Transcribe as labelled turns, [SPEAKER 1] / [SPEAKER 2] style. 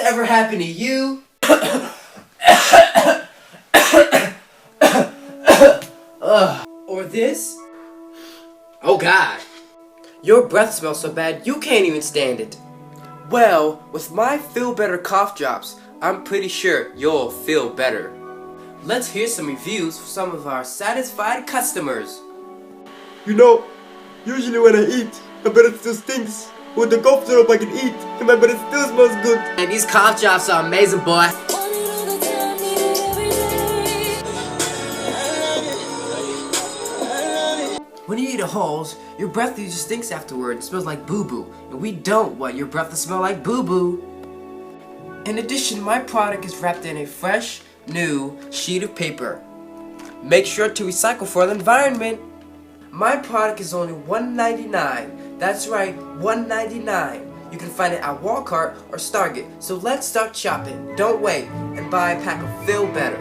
[SPEAKER 1] ever happen to you? Or this? Oh God. Your breath smells so bad you can't even stand it. Well, with my Feel Better cough drops, I'm pretty sure you'll feel better. Let's hear some reviews from some of our satisfied customers.
[SPEAKER 2] You know, usually when I eat, my breath still stinks. With the cough syrup I can eat, and my breath still smells good.
[SPEAKER 1] And these cough drops are amazing, boy. When you eat a Halls, your breath usually stinks afterward and smells like boo-boo. And we don't want your breath to smell like boo-boo. In addition, my product is wrapped in a fresh, new sheet of paper. Make sure to recycle for the environment. My product is only $1.99. That's right, $1.99. You can find it at Walmart or Target. So let's start shopping. Don't wait and buy a pack of Feel Better.